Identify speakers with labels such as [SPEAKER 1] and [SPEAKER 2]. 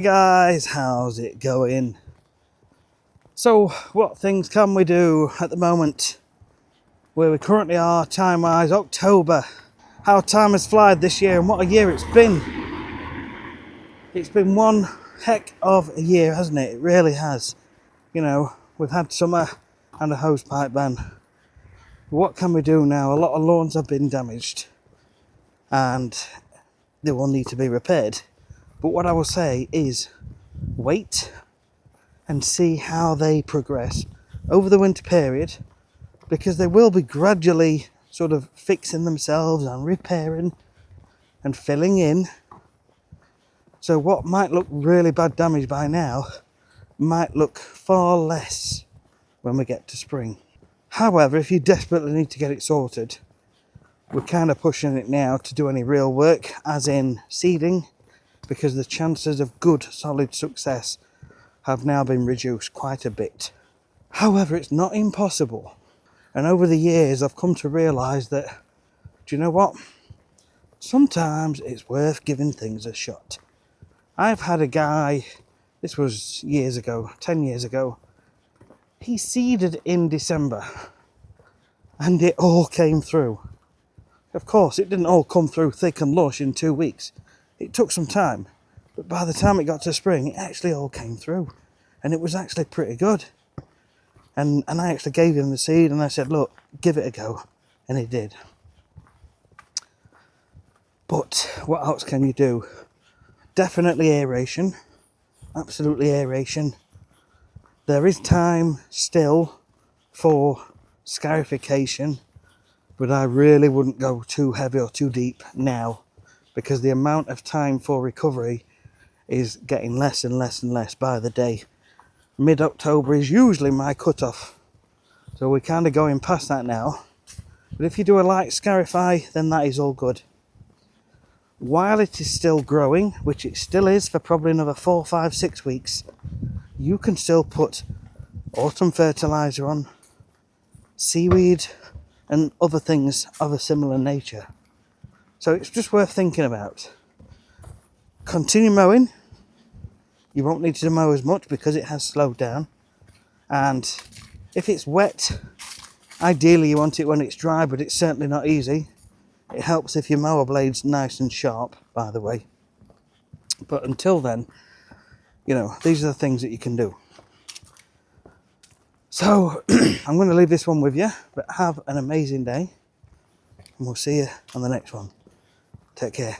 [SPEAKER 1] Hey guys, how's it going? So what things can we do at the moment where we currently are time wise? October. How time has flied this year, and what a year it's been. It's been one heck of a year, hasn't it? It really has. You know, we've had summer and a hosepipe ban. What can we do now? A lot of lawns have been damaged and they will need to be repaired. But what I will say is wait and see how they progress over the winter period, because they will be gradually sort of fixing themselves and repairing and filling in. So what might look really bad damage by now might look far less when we get to spring. However, if you desperately need to get it sorted, we're kind of pushing it now to do any real work, as in seeding, because the chances of good solid success have now been reduced quite a bit. However, it's not impossible. And over the years, I've come to realise that, do you know what? Sometimes it's worth giving things a shot. I've had a guy, this was years ago, 10 years ago, he seeded in December and it all came through. Of course, it didn't all come through thick and lush in 2 weeks. It took some time, but by the time it got to spring, it actually all came through. And it was actually pretty good. And I actually gave him the seed and I said, look, give it a go. And he did. But what else can you do? Definitely aeration. Absolutely aeration. There is time still for scarification, but I really wouldn't go too heavy or too deep now, because the amount of time for recovery is getting less and less and less by the day. Mid-October is usually my cut-off, so we're kind of going past that now. But if you do a light scarify, then that is all good. While it is still growing, which it still is for probably another 4, 5, 6 weeks, you can still put autumn fertiliser on, seaweed and other things of a similar nature. So it's just worth thinking about. Continue mowing. You won't need to mow as much because it has slowed down. And if it's wet, ideally you want it when it's dry, but it's certainly not easy. It helps if your mower blade's nice and sharp, by the way. But until then, you know, these are the things that you can do. So I'm going to leave this one with you, but have an amazing day and we'll see you on the next one. Take care.